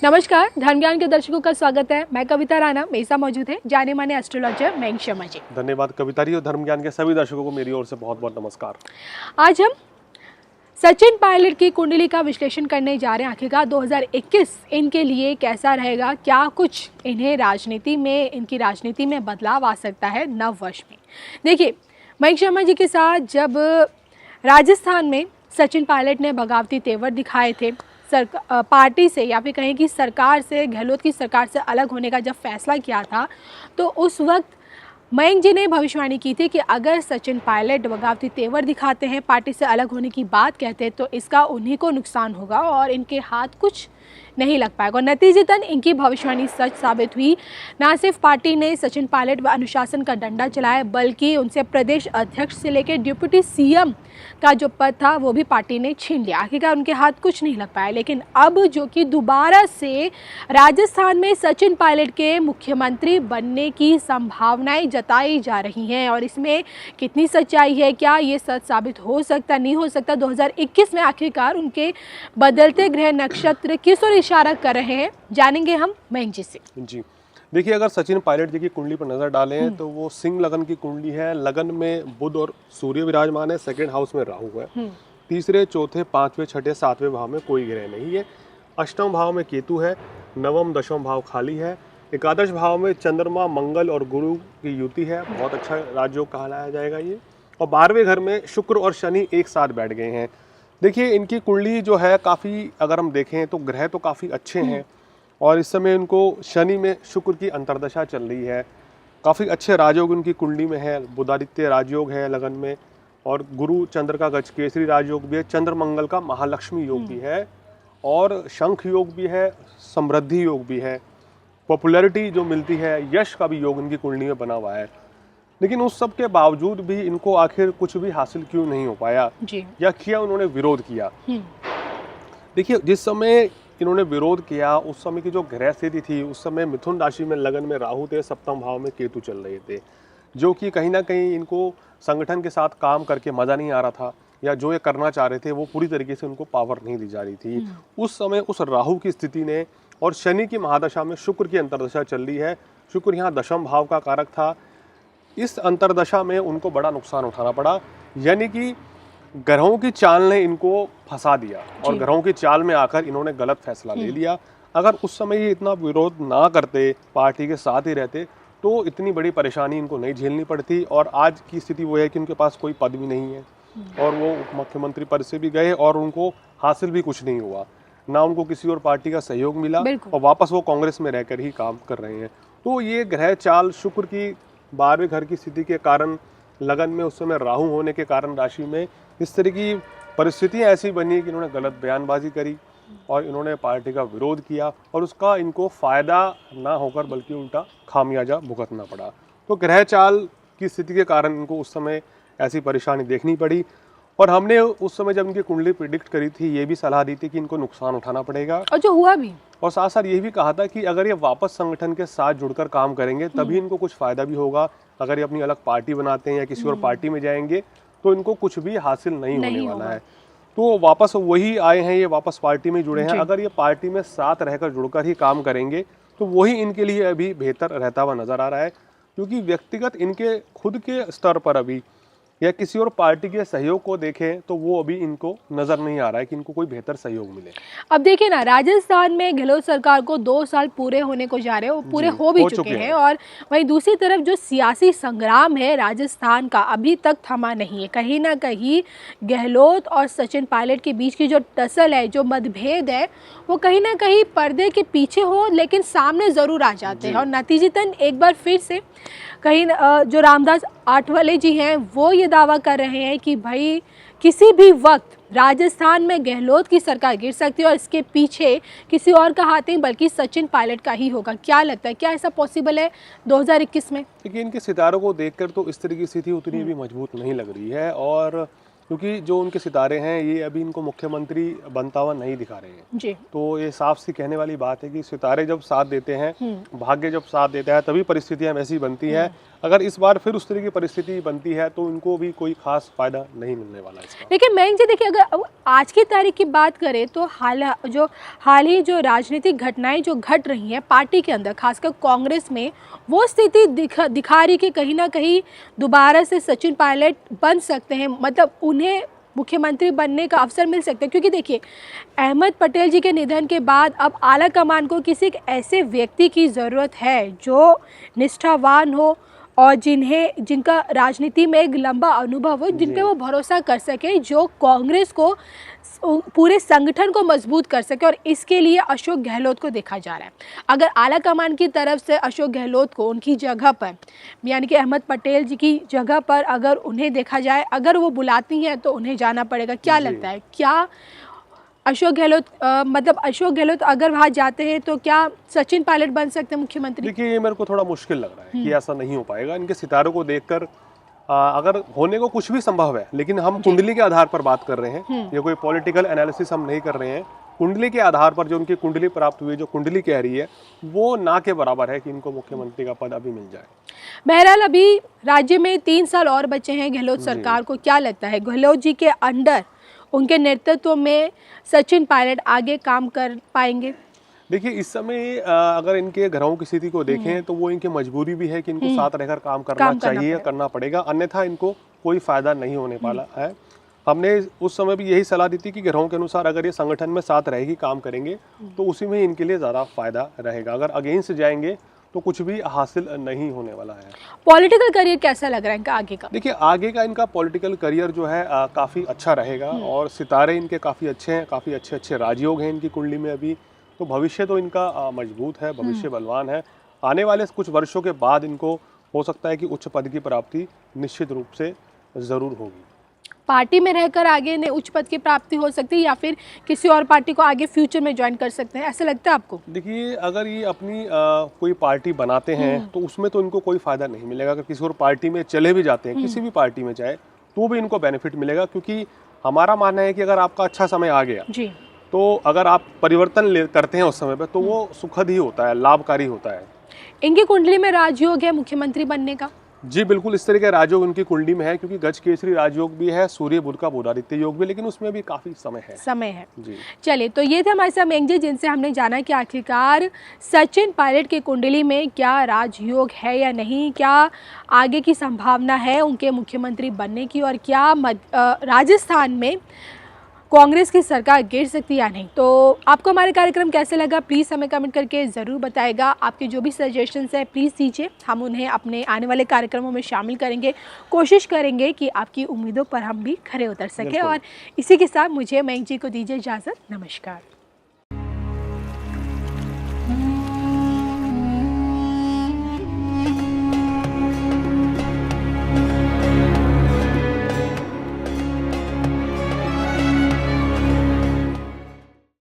नमस्कार, धर्म ज्ञान के दर्शकों का स्वागत है। मैं कविता राणा, मेरे साथ मौजूद है जाने माने एस्ट्रोलॉजर मयंक शर्मा जी। धन्यवाद कविता जी, और धर्म ज्ञान के सभी दर्शकों को मेरी ओर से बहुत बहुत नमस्कार। आज हम सचिन पायलट की कुंडली का विश्लेषण करने जा रहे हैं। आखिरकार 2021 इनके लिए कैसा रहेगा, क्या कुछ इन्हें राजनीति में, इनकी राजनीति में बदलाव आ सकता है नव वर्ष में। देखिए, मयंक शर्मा जी के साथ जब राजस्थान में सचिन पायलट ने बगावती तेवर दिखाए थे, पार्टी से या फिर कहें कि सरकार से, गहलोत की सरकार से अलग होने का जब फैसला किया था, तो उस वक्त मयंक जी ने भविष्यवाणी की थी कि अगर सचिन पायलट बगावती तेवर दिखाते हैं, पार्टी से अलग होने की बात कहते हैं, तो इसका उन्हीं को नुकसान होगा और इनके हाथ कुछ नहीं लग पाएगा। और नतीजतन इनकी भविष्यवाणी सच साबित हुई। ना सिर्फ पार्टी ने सचिन पायलट व अनुशासन का डंडा चलाया, बल्कि उनसे प्रदेश अध्यक्ष से लेकर डिप्टी सीएम का जो पद था वो भी पार्टी ने छीन लिया। आखिरकार उनके हाथ कुछ नहीं लग पाया। लेकिन अब जो कि दोबारा से राजस्थान में सचिन पायलट के मुख्यमंत्री बनने की संभावनाएं जताई जा रही हैं, और इसमें कितनी सच्चाई है, क्या ये सच साबित हो सकता, नहीं हो सकता, 2021 में आखिरकार उनके बदलते ग्रह नक्षत्र किस ओर इशारा कर रहे हैं, जानेंगे हम मयंक जी से। जी देखिए, अगर सचिन पायलट जी की कुंडली पर नजर डालें तो वो सिंह लगन की कुंडली है। लगन में बुध और सूर्य विराजमान है, सेकंड हाउस में राहु है, तीसरे, चौथे, पांचवें, छठे, सातवें भाव में कोई ग्रह नहीं है। अष्टम भाव में केतु है, नवम दशम भाव खाली है, एकादश भाव में चंद्रमा, मंगल और गुरु की युति है, बहुत अच्छा राजयोग कहलाया जाएगा ये। और 12वें घर में शुक्र और शनि एक साथ बैठ गए हैं। देखिए, इनकी कुंडली जो है काफ़ी, अगर हम देखें तो ग्रह तो काफ़ी अच्छे हैं, और इस समय इनको शनि में शुक्र की अंतर्दशा चल रही है। काफ़ी अच्छे राजयोग उनकी कुंडली में है, बुधादित्य राजयोग है लगन में, और गुरु चंद्र का गज केसरी राजयोग भी है, चंद्र मंगल का महालक्ष्मी योग भी है, और शंख योग भी है, समृद्धि योग भी है, पॉपुलैरिटी जो मिलती है, यश का भी योग इनकी कुंडली में बना हुआ है। लेकिन उस सब के बावजूद भी इनको आखिर कुछ भी हासिल क्यों नहीं हो पाया जी। या किया, उन्होंने विरोध किया। देखिए, जिस समय इन्होंने विरोध किया उस समय की जो ग्रह स्थिति थी, उस समय मिथुन राशि में लगन में राहु थे, सप्तम भाव में केतु चल रहे थे, जो कि कहीं ना कहीं इनको संगठन के साथ काम करके मज़ा नहीं आ रहा था, या जो ये करना चाह रहे थे वो पूरी तरीके से उनको पावर नहीं दी जा रही थी। उस समय उस राहु की स्थिति ने, और शनि की महादशा में शुक्र की अंतर्दशा चल रही है, शुक्र यहाँ दशम भाव का कारक था, इस अंतर्दशा में उनको बड़ा नुकसान उठाना पड़ा। यानी कि ग्रहों की चाल ने इनको फंसा दिया, और ग्रहों की चाल में आकर इन्होंने गलत फैसला ले लिया। अगर उस समय ये इतना विरोध ना करते, पार्टी के साथ ही रहते, तो इतनी बड़ी परेशानी इनको नहीं झेलनी पड़ती। और आज की स्थिति वो है कि उनके पास कोई पद भी नहीं है, और वो उप मुख्यमंत्री पद से भी गए और उनको हासिल भी कुछ नहीं हुआ, ना उनको किसी और पार्टी का सहयोग मिला, और वापस वो कांग्रेस में रहकर ही काम कर रहे हैं। तो ये ग्रह चाल, शुक्र की 12वें घर की स्थिति के कारण, लगन में उस समय राहु होने के कारण राशि में इस तरह की परिस्थितियां ऐसी बनी कि इन्होंने गलत बयानबाजी करी और इन्होंने पार्टी का विरोध किया, और उसका इनको फ़ायदा ना होकर बल्कि उल्टा खामियाजा भुगतना पड़ा। तो ग्रह चाल की स्थिति के कारण इनको उस समय ऐसी परेशानी देखनी पड़ी। और हमने उस समय जब इनकी कुंडली प्रिडिक्ट करी थी, ये भी सलाह दी थी कि इनको नुकसान उठाना पड़ेगा, और जो हुआ भी। और साथ साथ ये भी कहा था कि अगर ये वापस संगठन के साथ जुड़कर काम करेंगे तभी इनको कुछ फ़ायदा भी होगा। अगर ये अपनी अलग पार्टी बनाते हैं या किसी और पार्टी में जाएंगे तो इनको कुछ भी हासिल नहीं होने वाला है। तो वापस वही आए हैं, ये वापस पार्टी में जुड़े हैं। अगर ये पार्टी में साथ रहकर जुड़कर ही काम करेंगे तो वही इनके लिए अभी बेहतर रहता हुआ नजर आ रहा है, क्योंकि व्यक्तिगत इनके खुद के स्तर पर अभी या किसी और पार्टी के सहयोग को देखें तो वो अभी इनको नजर नहीं आ रहा है कि इनको कोई बेहतर सहयोग मिले। अब देखिए ना, राजस्थान में गहलोत सरकार को 2 साल पूरे होने को जा रहे हैं, वो पूरे हो भी चुके हैं। और वहीं दूसरी तरफ जो सियासी संग्राम है राजस्थान का अभी तक थमा नहीं है। कहीं ना कहीं गहलोत और सचिन पायलट के बीच की जो टसल है, जो मतभेद है, वो कहीं ना कहीं पर्दे के पीछे हो लेकिन सामने ज़रूर आ जाते हैं। और नतीजतन एक बार फिर से कहीं जो रामदास आठवले जी हैं वो ये दावा कर रहे हैं कि भाई किसी भी वक्त राजस्थान में गहलोत की सरकार गिर सकती है और इसके पीछे किसी और का हाथ नहीं बल्कि सचिन पायलट का ही होगा। क्या लगता है, क्या ऐसा पॉसिबल है 2021 में? देखिए, इनके सितारों को देखकर तो इस तरह की स्थिति उतनी भी मजबूत नहीं लग रही है। और क्योंकि जो उनके सितारे हैं ये अभी इनको मुख्यमंत्री बनता हुआ नहीं दिखा रहे हैं जी। तो ये साफ सी कहने वाली बात है कि सितारे जब साथ देते हैं, भाग्य जब साथ देता है, तभी परिस्थितियां वैसी बनती हैं। अगर इस बार फिर उस तरह की परिस्थिति बनती है तो इनको भी कोई खास फायदा नहीं मिलने वाला इसका। लेकिन मयंक जी देखिए, अगर आज की तारीख की बात करें तो हाल ही जो राजनीतिक घटनाएं जो घट रही हैं पार्टी के अंदर, खासकर कांग्रेस में, वो स्थिति दिखा रही कि कहीं ना कहीं दोबारा से सचिन पायलट बन सकते हैं, मतलब उन्हें मुख्यमंत्री बनने का अवसर मिल सकता है। क्योंकि देखिए, अहमद पटेल जी के निधन के बाद अब आला कमान को किसी एक ऐसे व्यक्ति की ज़रूरत है जो निष्ठावान हो और जिनका राजनीति में एक लंबा अनुभव हो, जिन पे वो भरोसा कर सके, जो कांग्रेस को, पूरे संगठन को मजबूत कर सके। और इसके लिए अशोक गहलोत को देखा जा रहा है। अगर आला कमान की तरफ से अशोक गहलोत को उनकी जगह पर, यानी कि अहमद पटेल जी की जगह पर अगर उन्हें देखा जाए, अगर वो बुलाती हैं तो उन्हें जाना पड़ेगा। क्या लगता है, क्या अशोक गहलोत अगर वहाँ जाते हैं तो क्या सचिन पायलट बन सकते हैं मुख्यमंत्री? देखिए, ये मेरे को थोड़ा मुश्किल लग रहा है कि ऐसा नहीं हो पाएगा। इनके सितारों को देखकर अगर होने को कुछ भी संभव है, लेकिन हम कुंडली के आधार पर बात कर रहे हैं, ये कोई पॉलिटिकल एनालिसिस हम नहीं कर रहे हैं। कुंडली के आधार पर जो उनकी कुंडली प्राप्त हुई, जो कुंडली कह रही है, वो ना के बराबर है कि इनको मुख्यमंत्री का पद अभी मिल जाए। बहरहाल अभी राज्य में 3 साल और बचे हैं गहलोत सरकार को। क्या लगता है, गहलोत जी के अंडर, उनके नेतृत्व में सचिन पायलट आगे काम कर पाएंगे? देखिए, इस समय अगर इनके घरों की स्थिति को देखें तो वो इनकी मजबूरी भी है कि इनको साथ रहकर काम करना चाहिए, करना पड़ेगा, अन्यथा इनको कोई फायदा नहीं होने वाला है। हमने उस समय भी यही सलाह दी थी कि घरों के अनुसार अगर ये संगठन में साथ रहेगी, काम करेंगे, तो उसी में इनके लिए ज़्यादा फायदा रहेगा। अगर अगेंस्ट जाएंगे तो कुछ भी हासिल नहीं होने वाला है। पॉलिटिकल करियर कैसा लग रहा है इनका आगे का? देखिए, आगे का इनका पॉलिटिकल करियर जो है काफ़ी अच्छा रहेगा और सितारे इनके काफ़ी अच्छे हैं, काफ़ी अच्छे अच्छे राजयोग हैं इनकी कुंडली में अभी। तो भविष्य तो इनका मजबूत है, भविष्य बलवान है। आने वाले कुछ वर्षों के बाद इनको हो सकता है कि उच्च पद की प्राप्ति निश्चित रूप से ज़रूर होगी। पार्टी में रहकर आगे ने उच्च पद की प्राप्ति हो सकती है या फिर किसी और पार्टी को आगे फ्यूचर में ज्वाइन कर सकते हैं, ऐसा लगता है आपको? देखिए, अगर ये अपनी कोई पार्टी बनाते हैं तो उसमें तो इनको कोई फ़ायदा नहीं मिलेगा। अगर किसी और पार्टी में चले भी जाते हैं, किसी भी पार्टी में चाहे, तो भी इनको बेनिफिट मिलेगा। क्योंकि हमारा मानना है कि अगर आपका अच्छा समय आ गया जी, तो अगर आप परिवर्तन करते हैं उस समय पर, तो वो सुखद ही होता है, लाभकारी होता है। इनकी कुंडली में राजयोग है मुख्यमंत्री बनने का? जी बिल्कुल, इस तरह के राजयोग उनकी कुंडली में है, क्योंकि गज केसरी राजयोग भी है, सूर्य बुध का बुधादित्य योग भी, लेकिन उसमें भी काफी समय है। जी, चलिए, तो ये थे हमारे साथ मयंक जी, जिनसे हमने जाना कि आखिरकार सचिन पायलट की कुंडली में क्या राजयोग है या नहीं, क्या आगे की संभावना है उनके मुख्यमंत्री बनने की, और क्या राजस्थान में कांग्रेस की सरकार गिर सकती है या नहीं। तो आपको हमारे कार्यक्रम कैसे लगा, प्लीज़ हमें कमेंट करके ज़रूर बताएगा। आपके जो भी सजेशंस हैं प्लीज़ दीजिए, हम उन्हें अपने आने वाले कार्यक्रमों में शामिल करेंगे। कोशिश करेंगे कि आपकी उम्मीदों पर हम भी खरे उतर सकें। और इसी के साथ मुझे मयंक जी को दीजिए इजाज़त। नमस्कार।